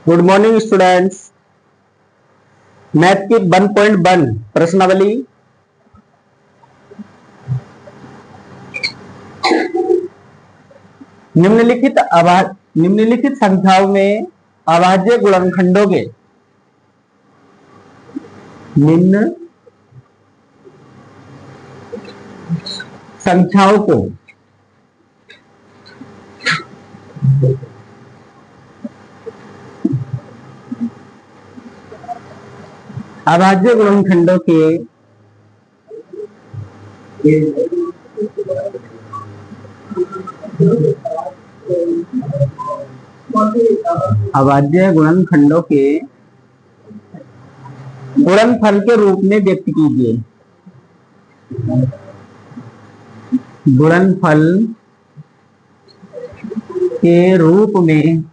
Good morning students. Math की 1.1 प्रश्नावली। निम्नलिखित संख्याओं में अभाज्य गुणनखंडों के निम्न संख्याओं को अभाज्य गुणनखंडों के अभाज्य गुणनखंडों के गुणनफल के रूप में व्यक्त कीजिए। गुणनफल के रूप में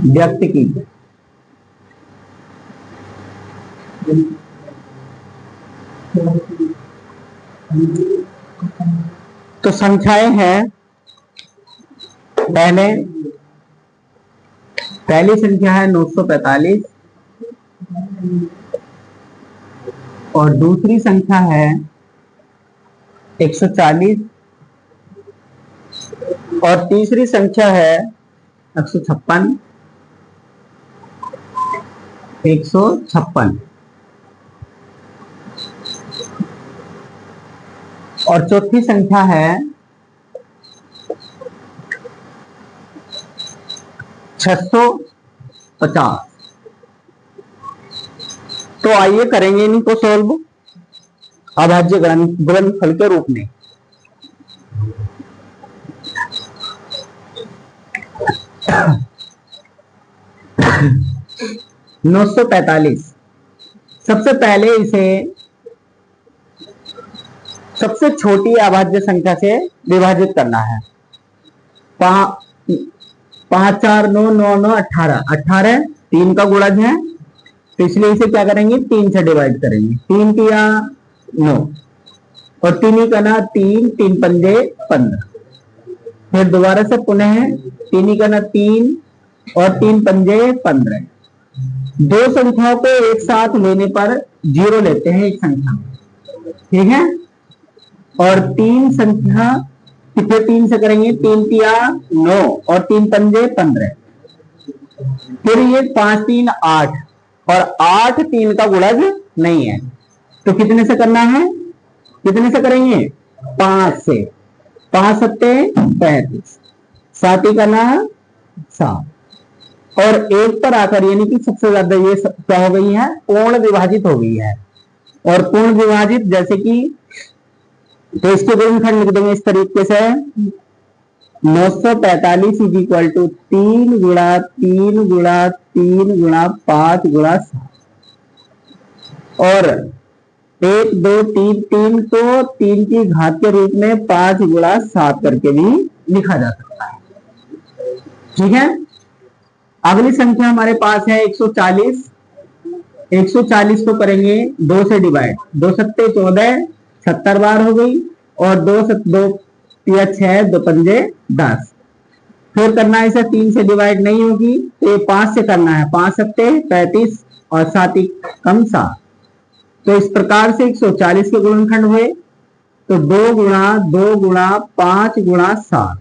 व्यक्त कीजिए। तो संख्याएं हैं, पहली संख्या है 945 और दूसरी संख्या है 140 और तीसरी संख्या है 156 और चौथी संख्या है 650। तो आइए करेंगे इन्हीं को सोल्व अभाज्य गुणनफल के रूप में। नौ सौ 45 सबसे पहले इसे सबसे छोटी अभाज्य संख्या से विभाजित करना है। 5 4 9 9 9 18 18 3 का गुणज है, तो इसलिए इसे क्या करेंगे 3 से डिवाइड करेंगे। 3 तिया 9 और 3 का ना 3 3 पंजे 15। फिर दोबारा से पुनः 3 का ना 3 और 3 पंजे 15। दो संख्याओं को एक साथ लेने पर 0 लेते हैं एक संख्या, ठीक है। और तीन संख्या कितने 3 से करेंगे, 3 तिया 9 और 3 पंजे 15। फिर ये 5 3 8 और 8 3 का गुणज नहीं है, तो कितने से करना है, कितने से करेंगे 5 से। 5 सत्ते 35, 7 का ना 7 और एक पर आकर यानी कि सबसे ज्यादा ये क्या हो गई है, पूर्ण विभाजित हो गई है। और पूर्ण विभाजित जैसे कि तो इसके गुणनखंड लिख देंगे इस तरीके से 945 इज इक्वल टू 3 गुणा 3 गुणा 3 गुणा 5 गुणा 7 और 1 2 3 3 को 3 की घात के रूप में 5 गुणा 7 करके भी लिखा जा सकता है, ठीक है। अगली संख्या हमारे पास है 140। 140 को करेंगे 2 से डिवाइड, 2 सत्ते 14 70 बार हो गई और 2 तिया 6 2 पंजे 10। फिर करना है इसे 3 से डिवाइड नहीं होगी तो ये 5 से करना है, 5 सत्ते 35 और 7 कम 7। तो इस प्रकार से 140 के गुणनखंड हुए, तो 2 गुणा 2 गुणा 5 गुणा 7,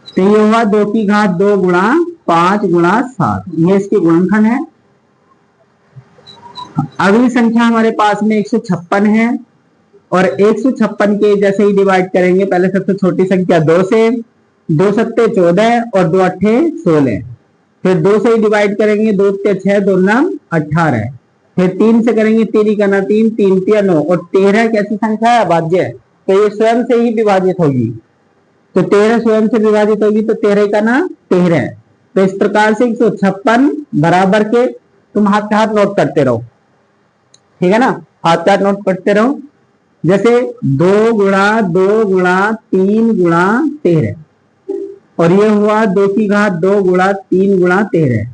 तो ये हुआ 2 की घात 2 गुणा 5 गुणा 7, ये इसके गुणनखंड है। अगली संख्या हमारे पास में 156 है और 156 के जैसे ही डिवाइड करेंगे, पहले सबसे छोटी संख्या 2 से, 2 सत्ते 14 और 2 अट्ठे 16। फिर 2 से ही डिवाइड करेंगे, 2 ते 6 2 नाम 18। फिर 3 से करेंगे, 3 का ना 3 3 तिया 9 और 13 कैसी संख्या है, अभाज्य, तो ये स्वयं से ही विभाजित होगी। तो 13 स्वयं से विभाजित होगी तो 13 का ना 13। तो इस प्रकार से 156 बराबर के, तुम हाथ पे हाथ नोट करते रहो, ठीक है ना, हाथ पे हाथ नोट करते रहो। जैसे 2 गुणा 2 गुणा 3 गुणा 13 और ये हुआ 2 की घात 2 गुणा 3 गुणा 13।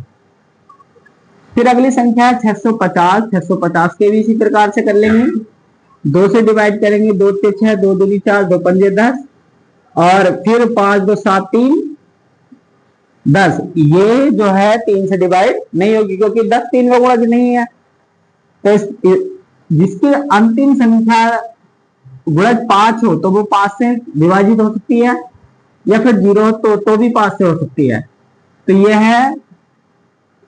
फिर अगली संख्या है 650। 650 के भी इसी प्रकार से कर लेंगे, 2 से डिवाइड करेंगे, 2 से 6, 2 दूनी 4, 2 पंजे 10, और फिर 5 2 7 3 10। ये जो है 3 से डिवाइड नहीं होगी क्योंकि 10 3 का गुणज नहीं है। तो जिसकी अंतिम संख्या गुणज 5 हो तो वो 5 से विभाजित हो सकती है, या फिर 0 हो तो भी 5 से हो सकती है। तो ये है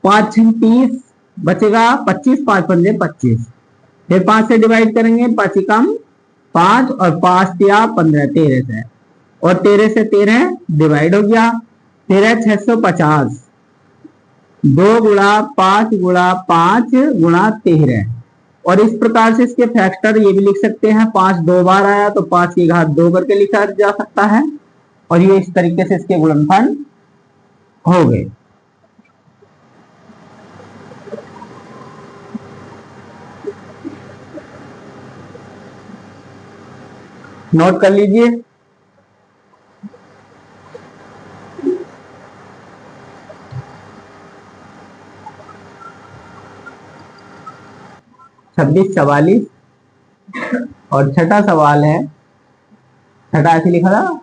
5 6 30, बचेगा 25, 5 पंजे 25। फिर 5 से डिवाइड करेंगे, 5 कम 5 और 5 या 15, 13 से, और 13 से 13 डिवाइड हो गया। फिर है 650, 2 गुणा 5 गुणा 5 गुणा 13, और इस प्रकार से इसके फैक्टर ये भी लिख सकते हैं। 5 2 बार आया तो 5 की घात 2 करके लिखा जा सकता है, और ये इस तरीके से इसके गुणनफल हो गए। नोट कर लीजिए। छब्बीस 44, और छठा सवाल है, छठा ऐसे लिखा था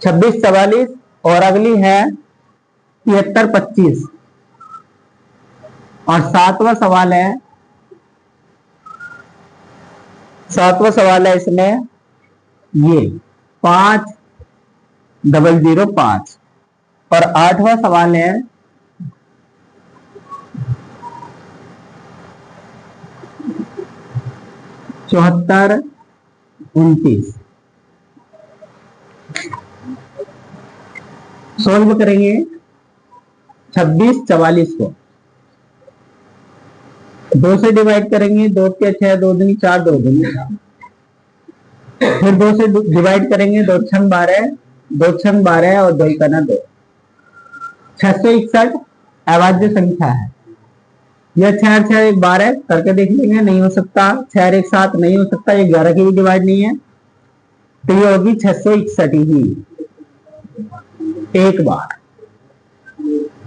26 44, और अगली है 73 25, और सातवां सवाल है इसमें ये 5 0 5, और आठवां सवाल है 74 29। सोल्व करेंगे 26 44 को, 2 से डिवाइड करेंगे, 2 के 6, 2 दूनी 4, 2 दूनी 4, फिर 2 से डिवाइड करेंगे, 2 छंग 12, 2 छंग 12 और 2 का ना 2। 661 अभाज्य संख्या है। यह 6 6 1 12 करके देख लेंगे, नहीं हो सकता। 6 1 7 नहीं हो सकता, ये 11 की भी डिवाइड नहीं है, तो ये होगी 661 ही एक बार।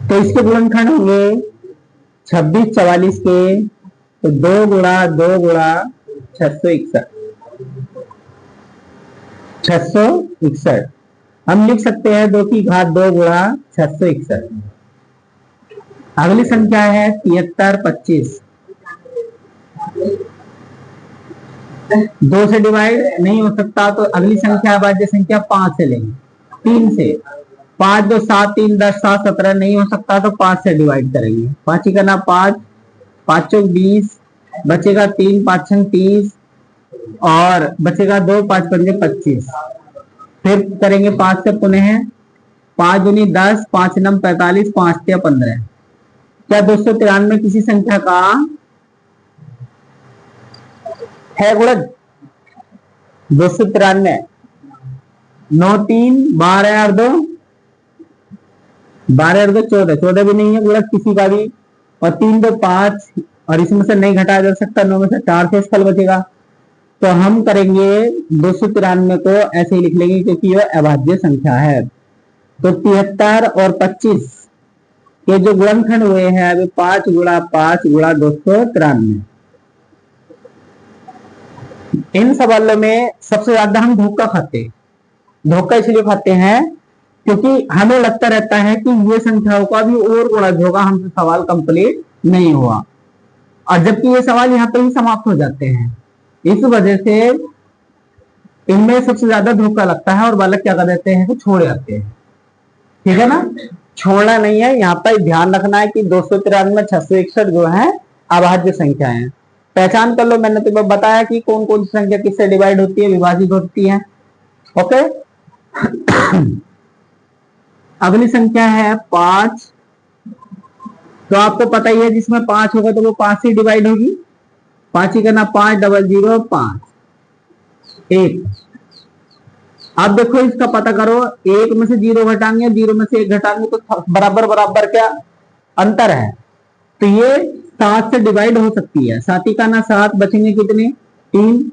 तो इसके गुणनखंड होंगे 26 44 के, तो 2 गुणा 2 गुणा 661, 661 हम लिख सकते हैं 2 की घात 2 गुणा 661। अगली संख्या है 73 25, 2 से डिवाइड नहीं हो सकता, तो अगली संख्या अभाज्य संख्या 5 से लेंगे, 3 से। 5 2 7 3 10 7 17 नहीं हो सकता, तो 5 से डिवाइड करेंगे। 5 का ना 5, 5 चौक 20, बचेगा 3, 5 छंग 30, और बचेगा 2, 5 पंजे 25। फिर करेंगे 5 से पुनः, 5 दूनी 10, 5 नम 45, 5 या 15। क्या 293 किसी संख्या का है गुणज? 293, 9 3 12 और 2 12 और 2 14, 14 भी नहीं है गुणज किसी का भी, और 3 2 5, और इसमें से नहीं घटाया जा सकता, 9 में से 4 से फल बचेगा। तो हम करेंगे 293 को ऐसे ही लिख लेंगे क्योंकि यह अभाज्य संख्या है। तो 73 और 25 के जो गुणनखंड हुए हैं अभी 5 गुणा 5 गुणा 293। इन सवालों में सबसे ज्यादा हम धोखा खाते हैं। धोखा इसलिए खाते हैं क्योंकि हमें लगता रहता है कि ये संख्याओं का भी और गुणज होगा, हमसे सवाल कंप्लीट नहीं हुआ, और जबकि ये सवाल यहाँ पे ही समाप्त हो जाते हैं। इस वजह से इनमें सबसे ज्यादा धोखा लगता है, और बालक क्या कर देते हैं कि छोड़ जाते हैं। ठीक है ना, छोड़ना नहीं है। यहाँ पर ध्यान रखना है कि 293 661 जो है अभाज्य संख्या है। पहचान कर लो, मैंने तुम्हें बताया कि कौन कौन सी संख्या किससे डिवाइड होती है, विभाजित होती है। ओके अगली संख्या है 5, तो आपको पता ही है जिसमें 5 होगा तो वो 5 से डिवाइड होगी। 5 ही करना 5 0 5 1। अब देखो इसका पता करो, 1 में से 0 घटाएंगे, 0 में से 1 घटाएंगे, तो बराबर बराबर क्या अंतर है। तो ये 7 से डिवाइड हो सकती है। 7 का ना 7, बचेंगे कितने 3,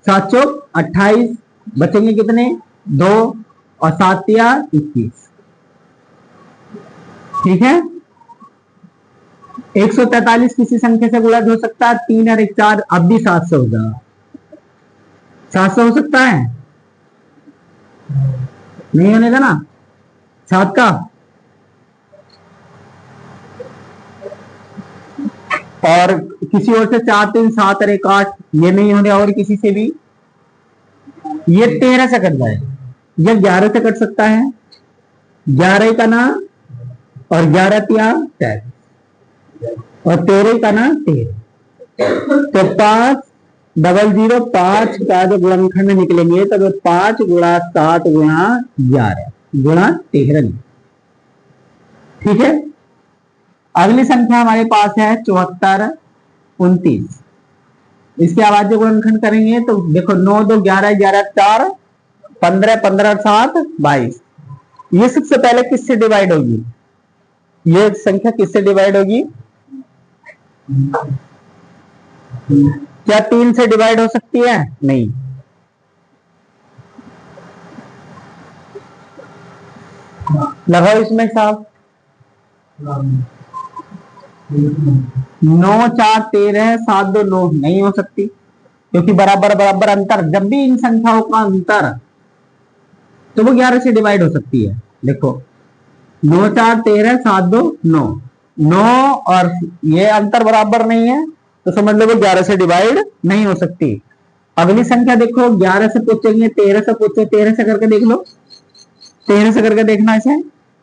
7 चौक 28, बचेंगे कितने 2, और 7 या 21। ठीक है, 143 किसी संख्या से गुणा हो सकता है, 3 और 1 4, अब भी 700 हो जाएगा। 700 हो सकता है, नहीं होने का ना 7 का। और किसी और से 4 3 7 और 1 8, ये नहीं होने, और किसी से भी ये 13 से कट जाए, ये 11 से कट सकता है, 11 का ना, और 11 तिया 13, और 13 का ना 13, तो 5 डबल 0 5 का जो गुणनखंड निकलेंगे तो 5 गुणा 7 गुणा 11 गुणा 13। ठीक है, अगली संख्या हमारे पास है 74 29। इसके अभाज्य गुणनखंड करेंगे तो देखो 9 2 11 11 4 15 15 7 22। ये सबसे पहले किससे डिवाइड होगी, ये संख्या किससे डिवाइड होगी? क्या 3 से डिवाइड हो सकती है? नहीं। लगाओ इसमें साहब, 9 4 13 7 2 9 नहीं हो सकती, क्योंकि बराबर बराबर अंतर, जब भी इन संख्याओं का अंतर तो वो 11 से डिवाइड हो सकती है। देखो 9 4 13 7 2 9, 9 और ये अंतर बराबर नहीं है तो समझ लो वो 11 से डिवाइड नहीं हो सकती। अगली संख्या देखो, 11 से पूछेंगे, 13 से पूछो, 13 से करके देख लो, 13 से करके देखना, इसे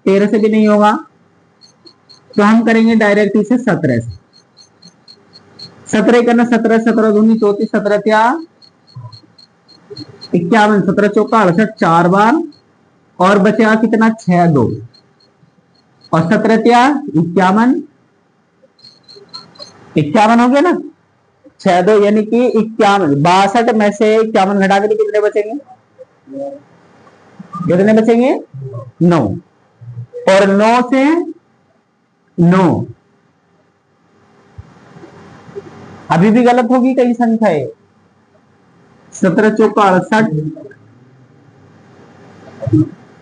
13 से भी नहीं होगा तो हम करेंगे डायरेक्ट इसे 17 से। 17 करना, 17 17 दूनी 34, 17 क्या 51, 17 चौका 68, 4 बार, और बचेगा कितना 6 2, और 17 क्या 51, 51 हो गया ना, 6 2 यानी कि 51। 62 में से 51 घटा के कितने बचेंगे, कितने बचेंगे 9, और 9 से 9 अभी भी गलत होगी कई संख्या है। 17 चौका 68,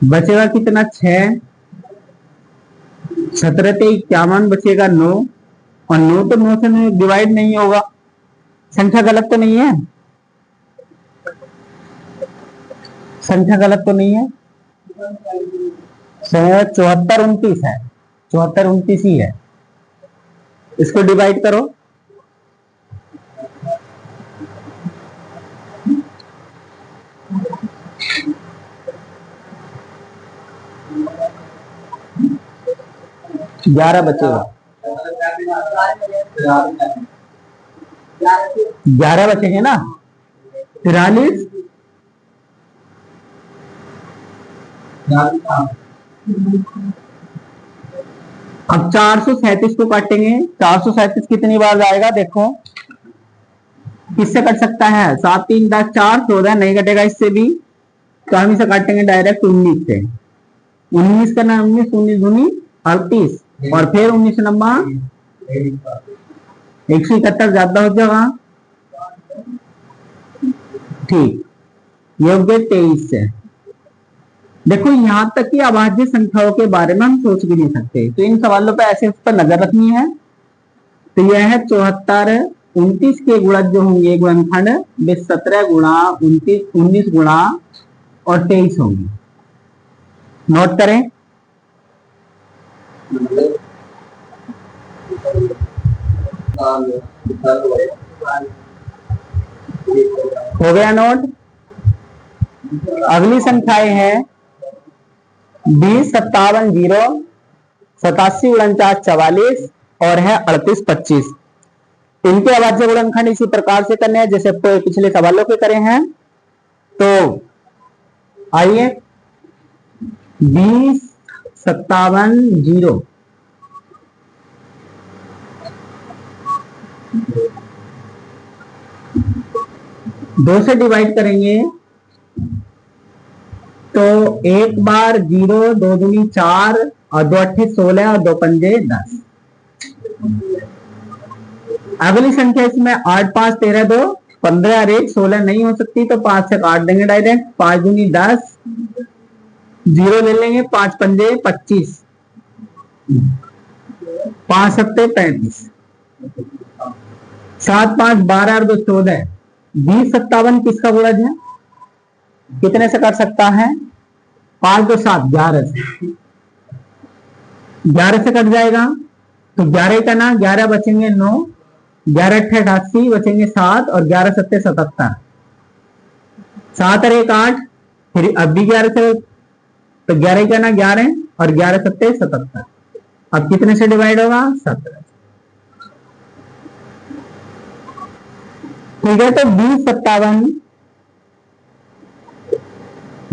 बचेगा कितना 6, 17 से 51 बचेगा 9, और 9 तो 9 से डिवाइड नहीं होगा, संख्या गलत तो नहीं है, संख्या गलत तो नहीं है। 74 29 है, 74 29 ही है, इसको डिवाइड करो, ग्यारह बचेगा, 11 बचेंगे ना, 43। अब 437 को काटेंगे, 437 कितनी बार जाएगा देखो, किससे कट सकता है, 7 3 10 4 14, नहीं कटेगा इससे भी, तो हम इसे काटेंगे डायरेक्ट 19 से। 19 का ना 19 19 दूनी 38, और फिर 19 नंबर 171 ज्यादा हो जाएगा। ठीक, ये हो गया 23 से। देखो यहां तक कि अभाज्य संख्याओं के बारे में हम सोच भी नहीं सकते, तो इन सवालों पे ऐसे उस पर नजर रखनी है। तो यह है 74 29 के गुणज जो होंगे गुणनखंड वे 17 गुणा 29 19 गुणा और 23 होंगे। नोट करें, हो गया नोट। अगली संख्याएं हैं 20 57 0 87 49 44 और है 38 25। इनके अभाज्य गुणनखंड इसी प्रकार से करने हैं जैसे पिछले सवालों के करे हैं। तो आइए 20 57 0 2 से डिवाइड करेंगे तो एक बार 0, 2 दूनी 4 और 2 अट्ठे 16 और 2 पंजे 10। अगली संख्या इसमें 8 5 13 2 15 और 1 16 नहीं हो सकती तो 5 से काट देंगे डायरेक्ट। 5 दूनी 10 जीरो ले लेंगे, 5 पंजे 25, 5 सत्ते 35, 7 5 12 और 2 14, 20 57 किसका गुणज है? कितने से कर सकता है? 5 2 7 11 से, 11 से कट जाएगा तो 11 का ना 11 बचेंगे 9, 11 अट्ठे 88 बचेंगे 7 और 11 सत्ते 77, 7 और 1 8, फिर अब भी 11 से, तो 11 का ना 11 और 11 सत्ते 77, अब कितने से डिवाइड होगा? 17। ठीक है, तो 20 57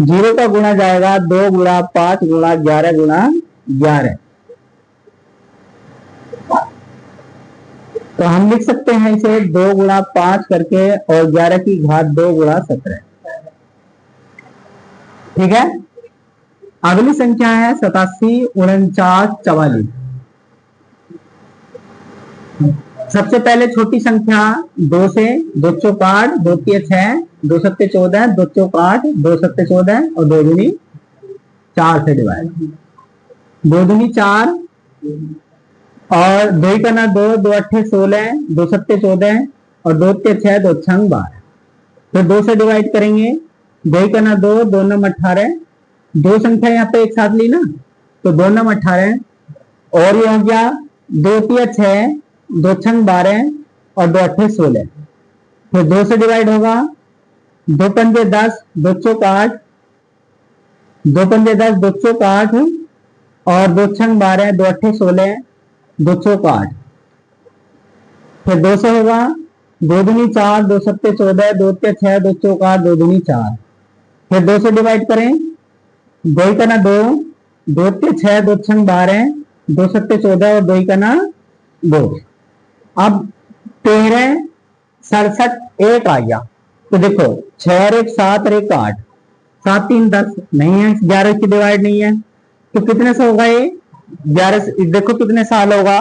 जीरो का गुणा जाएगा 2 गुणा 5 गुणा 11 गुणा 11, तो हम लिख सकते हैं इसे 2 गुणा 5 करके और 11 की घात 2 गुणा 17। ठीक है, अगली संख्या है 87 49 44। सबसे पहले छोटी संख्या 2 से, 2 चौक 8, 2 तिया 6, 2 सत्ते 14, 2 चौक 8, 2 सत्ते 14 और 2 दूनी 4 से डिवाइड, 2 दूनी 4 और 2 का ना 2, 2 अट्ठे 16, 2 सत्ते 14 और 2 तिया 6, 2 छंग 12, तो 2 से डिवाइड करेंगे, 2 का ना 2, 2 नम 18, दो संख्या यहाँ पे एक साथ ली ना, तो 2 नम 18 और ये हो गया 2 तिया 6, 2 छंग 12 और 2 अट्ठे 16, फिर 2 से डिवाइड होगा, 2 पंजे 10, 2 चौक 8, 2 पंजे 10, 2 चौक 8 और 2 छंग 12, 2 अट्ठे 16, 2 चौक 8, फिर 2 से होगा, 2 दूनी 4, 2 सत्ते 14, 2 तिया 6, 2 चौक 8, 2 दूनी 4, फिर 2 से डिवाइड करें, 2 का ना 2, 2 तिया 6, 2 छंग 12, 2 सत्ते 14 और 2 का ना 2, अब 13 67 1 आ गया, तो देखो 6 और 1 7 और 1 8, 7 3 10 नहीं है, 11 की डिवाइड नहीं है, तो कितने से होगा ये? 11 से, देखो कितने साल होगा?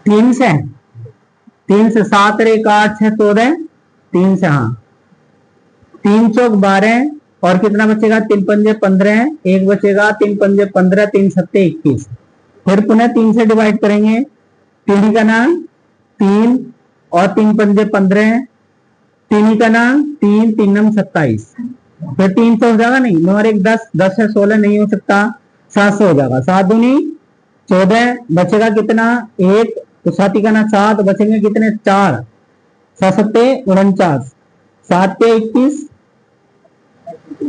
3 से, 3 से 7 और 1 8 6 14, 3 से, हाँ 3 चौक 12 और कितना बचेगा? 3 पंजे 15, 1 बचेगा, 3 पंजे 15, 3 सत्ते 21, फिर पुनः 3 से डिवाइड करेंगे, 3 का ना 3 और 3 पंजे 15, 3 का ना 3, 3 नम 27, फिर 3 से हो जाएगा नहीं, 9 और 1 10, 10 से 16 नहीं हो सकता, 7 से हो जाएगा, 7 दूनी 14, बचेगा कितना? 1, तो 7 का ना 7, बचेंगे कितने? 4, 7 सत्ते 49, 7 पे 21,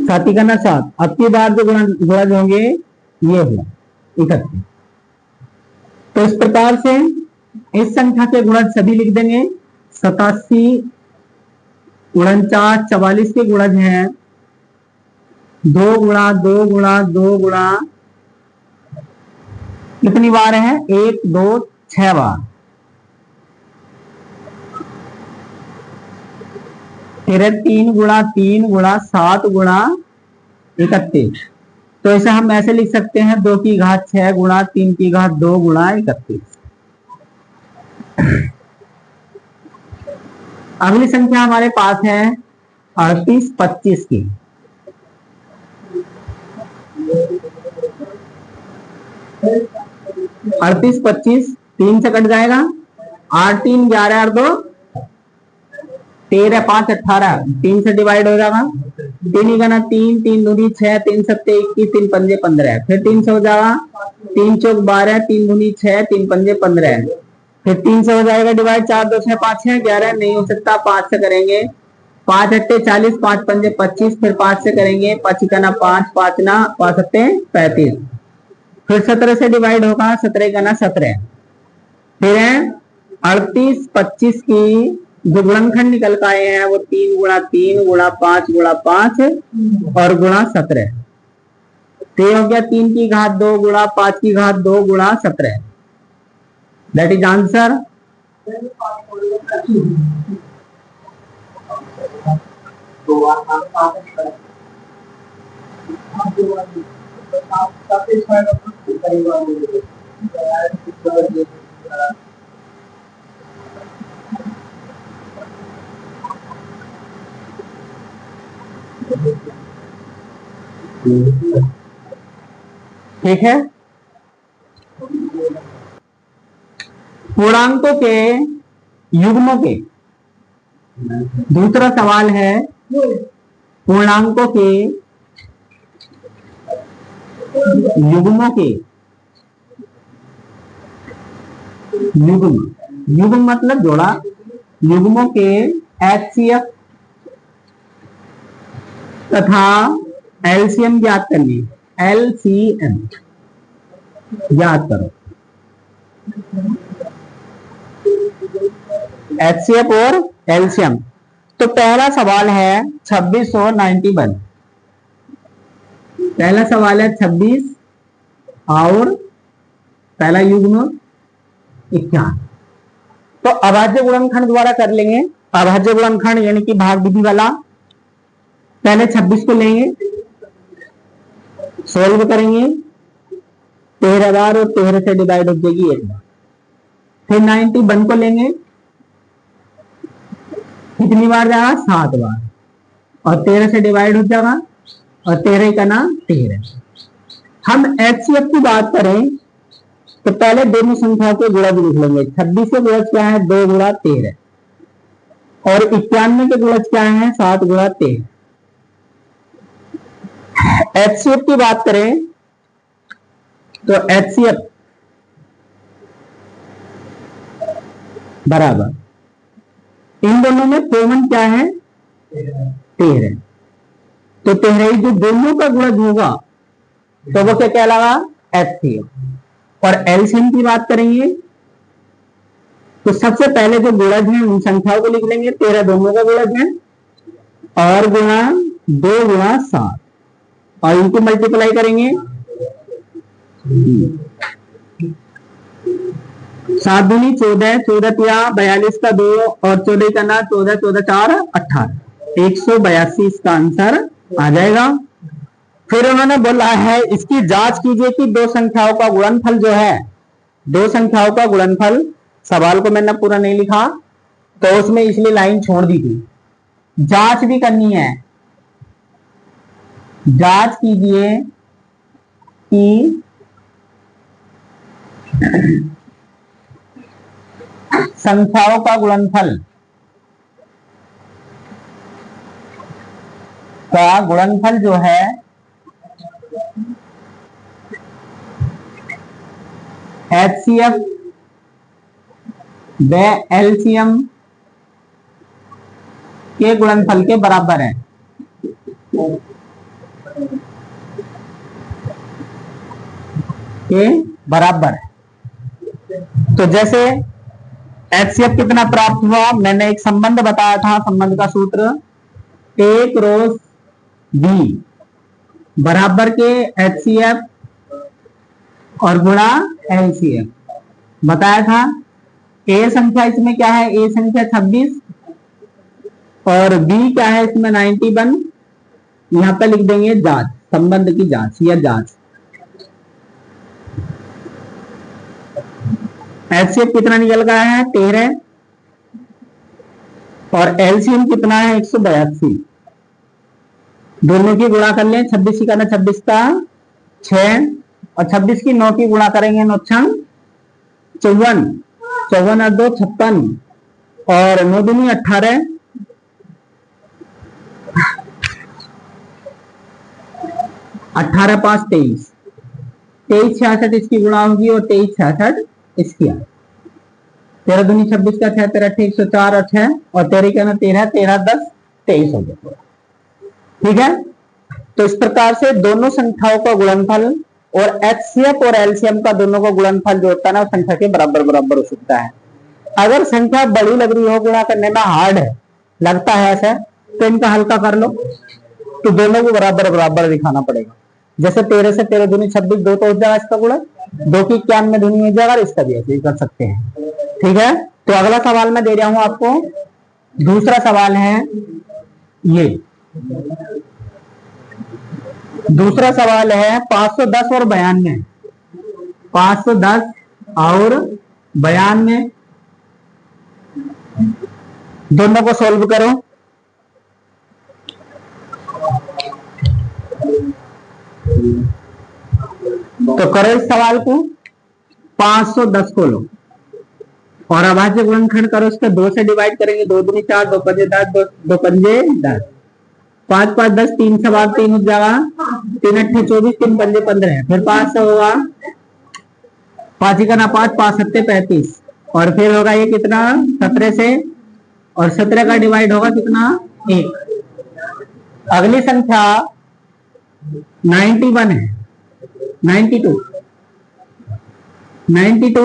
7 का ना 7, अब की बार जो गुणज होंगे ये हुआ 31, तो इस प्रकार से इस संख्या के गुणज सभी लिख देंगे। 87 49 44 के गुणज हैं 2 गुणा 2 गुणा 2 गुणा कितनी बार है? 1 2 6 बार, फिर 3 गुणा 3 गुणा 7 गुणा 31, तो इसे हम ऐसे लिख सकते हैं 2 की घात 6 गुणा 3 की घात 2 गुणा 31। अगली संख्या हमारे पास है 38 25 की। 38 25 3 से कट जाएगा, 8 3 11 और 2 13 5 18, 3 से डिवाइड हो जाएगा, 3 का ना 3, 3 दूनी 6, 3 सत्ते 21, 3 पंजे 15, फिर 3 से हो जाएगा, 3 चौक 12, 3 दूनी 6, 3 पंजे 15, फिर 3 से हो जाएगा डिवाइड, 4 2 6 5 6 11 नहीं हो सकता, 5 से करेंगे, 5 अट्ठे 40, 5 पंजे 25, फिर 5 से करेंगे, 5 का ना 5, 5 ना 5 सत्ते 35, फिर 17 से डिवाइड होगा, 17 का ना 17, फिर है 38 25 की जो गुणनखंड निकल के आए हैं वो 3 गुणा 3 गुणा 5 गुणा 5 और गुणा 17, तो ये हो गया 3 की घात 2 गुणा 5 की घात 2 गुणा 17, दैट इज आंसर। ठीक है। पूर्णांकों के युग्मों के, दूसरा सवाल है पूर्णांकों के युग्मों के, युग्म, युग्म मतलब जोड़ा, युग्मों के एचसीएफ तथा एलसीएम ज्ञात करनी। एलसीएम याद करो, एचसीएफ और एलसीएम। तो पहला सवाल है 2691। पहला सवाल है 26 और पहला युग्म 51। तो अभाज्य गुणनखंड द्वारा कर लेंगे। अभाज्य गुणनखंड यानी कि भाग विधि वाला। पहले 26 को लेंगे, सोल्व करेंगे, 13 बार और 13 से डिवाइड हो जाएगी एक बार। फिर 91 को लेंगे, कितनी बार जाएगा? 7 बार, और 13 से डिवाइड हो जाएगा, और 13 का ना 13। हम एचसीएफ की बात करें तो पहले दोनों संख्याओं के गुणज लिख लेंगे। 26 के गुणज क्या है? 2 गुणा 13, और 91 के गुणज क्या है? 7 गुणा 13। एचसीएफ की बात करें तो एचसीएफ बराबर इन दोनों में कॉमन क्या है? 13। तो 13 जो दोनों का गुणज होगा तो वो क्या कहलाएगा? एचसीएफ। और एलसीएम की बात करेंगे तो सबसे पहले जो गुणज है उन संख्याओं को लिख लेंगे। 13 दोनों का गुणज है, और गुणा 2 गुणा 7, और इनको मल्टीप्लाई करेंगे। 7 दूनी 14, 14 तिया 42 का 2, और 14 का ना 14, 14 4 18, 182 इसका आंसर आ जाएगा। फिर उन्होंने बोला है इसकी जांच कीजिए कि दो संख्याओं का गुणनफल जो है, दो संख्याओं का गुणनफल, सवाल को मैंने पूरा नहीं लिखा तो उसमें इसलिए लाइन छोड़ दी थी। जांच भी करनी है, जांच कीजिए कि संख्याओं का गुणनफल जो है एचसीएफ व एलसीएम के गुणनफल के बराबर है। के बराबर है। तो जैसे एचसीएफ कितना प्राप्त हुआ, मैंने एक संबंध बताया था, संबंध का सूत्र A क्रॉस B बराबर के एचसीएफ और गुणा एलसीएफ बताया था। ए संख्या इसमें क्या है? ए संख्या 26, और बी क्या है इसमें? 91। यहां पर लिख देंगे जांच, संबंध की जांच या जांच। एचसीएफ कितना निकल गया है? 13, और एलसीएम कितना है? 182। दोनों की गुणा कर लें, 26 का ना 26 का 6, और 26 की 9 की गुणा करेंगे, 9 छंग 54, 54 और 2 56, और 9 दूनी 18, 18 5 23, 23 66 इसकी गुणा होगी, और 23 66 इसकी आ। 13 दूनी 26 का 6 13 104 और 6, और 13 का ना 13, 13 10 23 हो गया। ठीक है। तो इस प्रकार से दोनों संख्याओं का गुणनफल और एचसीएफ और एलसीएम का दोनों का गुणनफल जो होता है ना संख्या के बराबर बराबर हो सकता है। अगर संख्या बड़ी लग रही हो, गुणा करने में हार्ड है, लगता है ऐसा, तो इनका हल्का कर लो, तो दोनों को बराबर बराबर दिखाना पड़ेगा। जैसे 13 से 13 दूनी 26, 2 तो हो जाएगा इसका गुणा, 2 की 91 दूनी हो जाएगा, इसका भी ऐसे ही कर सकते हैं। ठीक है। तो अगला सवाल मैं दे रहा हूं आपको, दूसरा सवाल है ये, दूसरा सवाल है 510 और 92, 510 और 92 दोनों को सॉल्व करो। तो करो इस सवाल को, 510 को लो और अभाज्य गुणनखंड करो, इसका 2 से डिवाइड करेंगे, 2 दूनी 4, 2 पंजे 10, 2 पंजे 10, 5 5 10, 3 सवाल 3 हो जाएगा, 3 अट्ठे 24, 3 पंजे 15, फिर 5 से होगा 5 ही करना 5, 5 सत्ते 35, और फिर होगा ये कितना 17 से, और 17 का डिवाइड होगा कितना 1। अगली संख्या 91 है, 92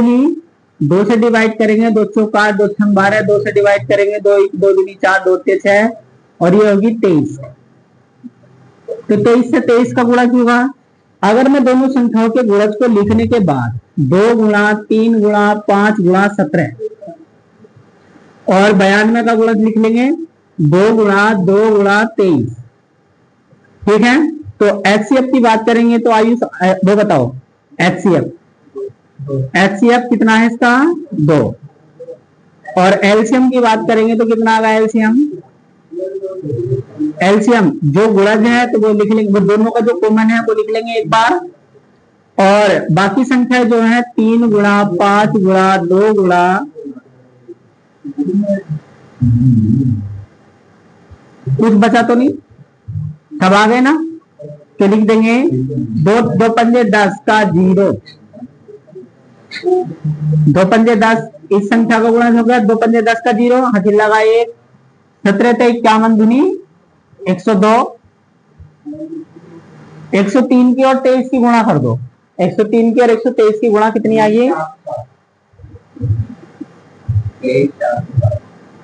ही 2 से डिवाइड करेंगे, 2 चौका 2 छंग 12, 2 से डिवाइड करेंगे, 2 2 दूनी 4, 2 ते 6, और ये होगी 23। तो 23 से 23 का गुणा क्यों होगा? अगर मैं दोनों संख्याओं के गुणज को लिखने के बाद 2 गुणा 3 गुणा 5 गुणा 17 और 92 का गुणज लिख लेंगे 2 गुणा 2 गुणा 23, ठीक है। तो एचसीएफ की बात करेंगे तो आयुष वो बताओ, एचसीएफ कितना है इसका 2, और एलसीएम की बात करेंगे तो कितना आएगा एलसीएम जो गुणज है तो वो लिख लेंगे, वो दोनों का जो कॉमन है वो लिख लेंगे एक बार, और बाकी संख्या जो है 3 गुणा 5 गुणा 2 गुणा कुछ बचा तो नहीं, सब आ गए ना, तो लिख देंगे 2 2 पंजे 10 का 0, 2 पंजे 10, इस संख्या का गुणज हो गया 2 पंजे 10 का 0, हाथी लगा 1, 17 ते 51 दूनी 102, 103 की और 23 की गुणा कर दो, 103 की और 123 की गुणा कितनी आई है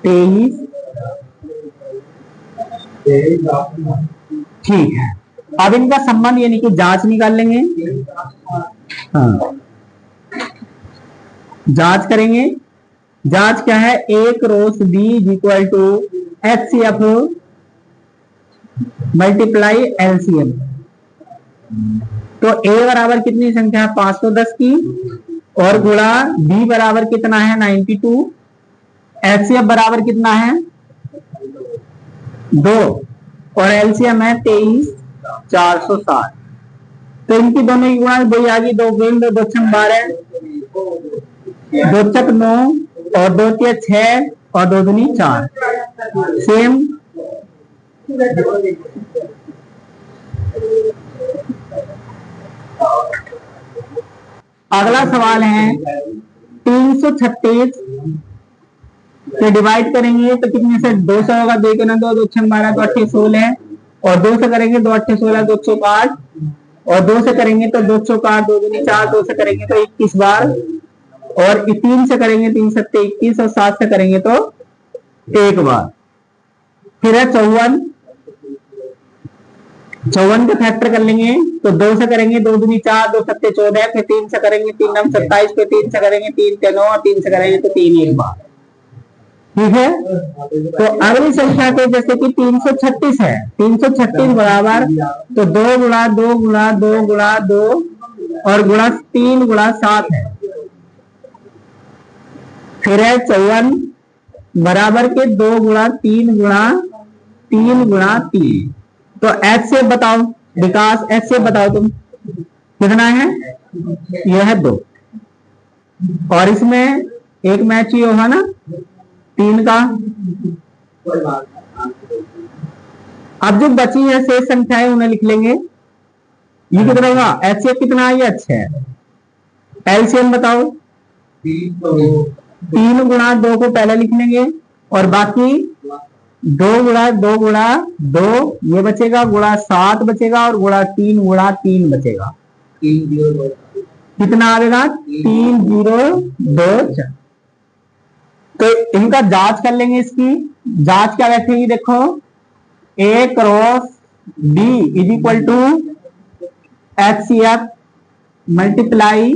23, ठीक है। अब इनका संबंध यानी कि जांच निकाल लेंगे, हाँ जांच करेंगे। जांच क्या है, A cross B equal to HCF multiply LCM। तो A बराबर कितनी संख्या है 510 की, और गुणा B बराबर कितना है 92, HCF बराबर कितना है 2, और LCM है 23,460। तो इनकी दोनों की गुणा 2 आ गई, 2 गुण 2 छंग 12, 2 चक 9, और 2 तिया 6, और 2 दूनी 4, सेम। अगला सवाल है 336 से डिवाइड करेंगे तो कितने से 2 से होगा, 2 के ना 2, 2 छंग 12, 2 अट्ठे 16, और 2 से करेंगे 2 अट्ठे 16, 2 चौक 8, और 2 से करेंगे तो 2 चौक 8, 2 दूनी 4, 2 से करेंगे तो 21 बार, और 3 से करेंगे 3 सत्ते 21, और 7 से करेंगे तो 1 बार। फिर है 54, 54 का फैक्टर कर लेंगे तो 2 से करेंगे 2 दूनी 4, 2 सत्ते 14, फिर 3 से करेंगे 3 9 27, फिर 3 से करेंगे 3 ते 9, 3 से करेंगे तो 3 1 बार, ठीक है। तो अगली संख्या के जैसे कि 336 है, 336 बराबर तो 2 गुणा 2 गुणा 2 गुणा 2 और गुणा 3 गुणा 7 है। फिर है 54 बराबर के 2 गुणा 3 गुणा 3 गुणा 3। तो एच से बताओ विकास, एच से बताओ तुम कितना है, यह है 2, और इसमें एक मैच ही होगा ना 3 का। अब जो बची है शेष संख्याएं उन्हें लिख लेंगे। ये कितना होगा, एच से कितना है, अच्छा है। एलसीएम बताओ, 3 गुणा 2 को पहले लिख लेंगे, और बाकी 2 गुणा 2 गुणा 2 ये बचेगा, गुणा 7 बचेगा, और गुणा 3 गुणा 3 बचेगा। कितना आएगा 3024। तो इनका जांच कर लेंगे, इसकी जांच क्या बैठेगी, देखो A cross B is equal to HCF multiply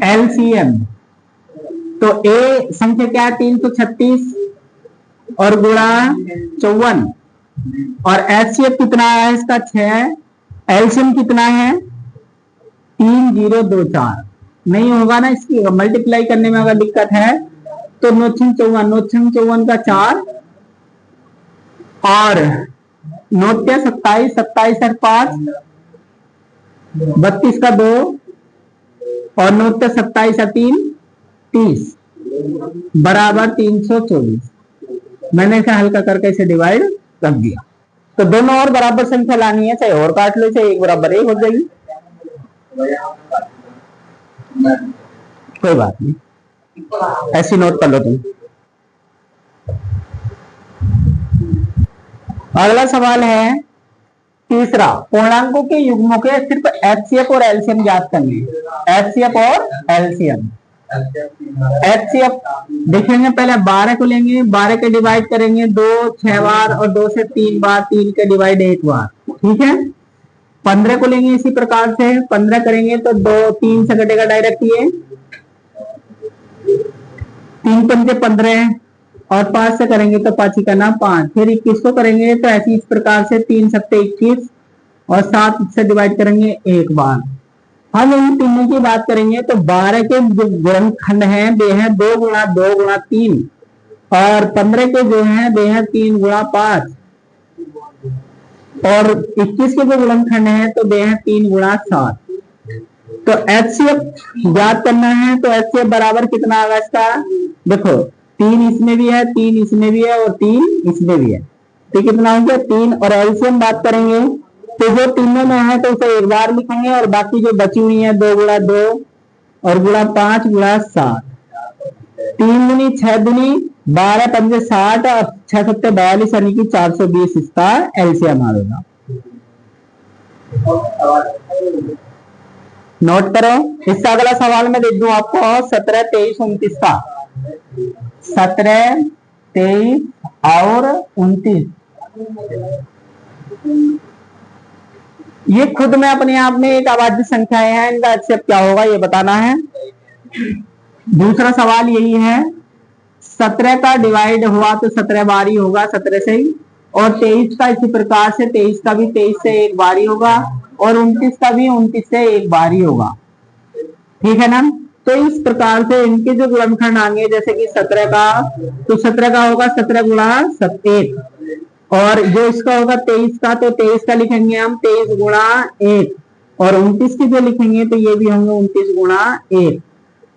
LCM। तो A संख्या क्या है 336 और गुणा 54, और HCF कितना है इसका 6, LCM कितना है 3024। नहीं होगा ना, इसकी मल्टीप्लाई करने में अगर दिक्कत है तो 9 54 का 4, और नोट क्या 27, 27 और 5 32 का 2 और नोट क्या 27 और 3 30 बराबर 324। मैंने इसे हल्का करके इसे डिवाइड कर दिया। तो दोनों और बराबर संख्या लानी है, चाहे और काट लो, चाहे एक बराबर एक हो जाएगी, कोई बात नहीं, ऐसी नोट कर लो तुम। अगला सवाल है तीसरा, पूर्णांकों के युग्मों के सिर्फ एचसीएफ और एलसीएम ज्ञात करने। एचसीएफ और एलसीएम। एचसीएफ देखेंगे, पहले 12 को लेंगे, 12 के डिवाइड करेंगे 2 6 बार और 2 से 3 बार, 3 के डिवाइड 1 बार, ठीक है। 15 को लेंगे इसी प्रकार से, 15 करेंगे तो 2 3 से कटेगा डायरेक्ट, ये 3 पंजे 15 और 5 से करेंगे तो 5 का नाम 5। फिर 21 को करेंगे तो ऐसी इस प्रकार से 3 सत्ते 21 और 7 से डिवाइड करेंगे 1 बार। हम इन तीनों की बात करेंगे तो 12 के जो गुणनखंड हैं वे हैं 2 गुणा 2 गुणा 3 और 15 के जो हैं वे हैं 3 गुणा 5 और 21 के जो गुणनखंड हैं तो वे हैं 3 गुणा 7। तो एचसीएफ ज्ञात करना है, तो एचसीएफ बराबर कितना आएगा इसका, देखो 3 इसमें भी है, 3 इसमें भी है और 3 इसमें भी है, तो कितना हो गया 3। और एलसीएम बात करेंगे तो जो तीनों में है तो उसे एक बार लिखेंगे और बाकी जो बची हुई है 2 गुणा 2 और गुणा 5 गुणा 7, 3 दूनी 6 दूनी 12 पंजे 60 और 6 सत्ते 42 यानी कि 420 इसका एलसीएम आएगा। नोट करो। इससे अगला सवाल मैं दे दूं आपको 17 23 29 का, 17 23 और 29 ये खुद में अपने आप में एक अभाज्य संख्याएं हैं, इनका एचसीएफ क्या होगा ये बताना है। दूसरा सवाल यही है, 17 का डिवाइड हुआ तो 17 बार ही होगा 17 से ही, और 23 का इसी प्रकार से 23 का भी 23 से एक बार ही होगा और 29 का भी 29 से एक बार ही होगा, ठीक है ना। तो इस प्रकार से इनके जो गुणनखंड आएंगे, जैसे कि 17 का तो 17 का होगा 17 गुणा 1 और जो इसका होगा 23 का तो 23 का लिखेंगे हम 23 गुणा 1 और 29 की जो लिखेंगे तो ये भी होंगे 29 गुणा 1,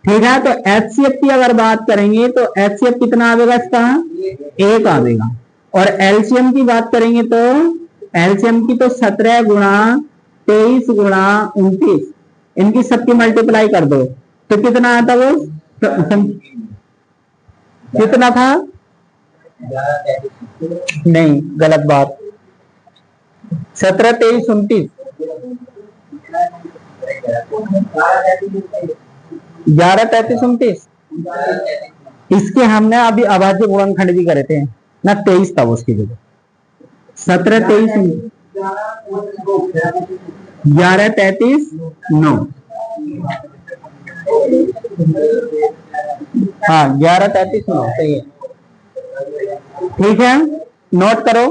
ठीक है। तो एचसीएफ की अगर बात करेंगे तो एचसीएफ कितना आएगा इसका 1 आएगा। और एलसीएम की बात करेंगे तो एलसीएम की तो 17 गुणा 23 गुणा 29 इनकी सबकी मल्टीप्लाई कर दो तो कितना आता वो, कितना था, नहीं गलत बात, 17 23 29 11 33 29 इसके हमने अभी अभाज्य गुणनखंड भी करे थे ना, 23 था उसकी जगह 17 23 11 33 9, हाँ 11 33 9 सही है, ठीक है। नोट करो।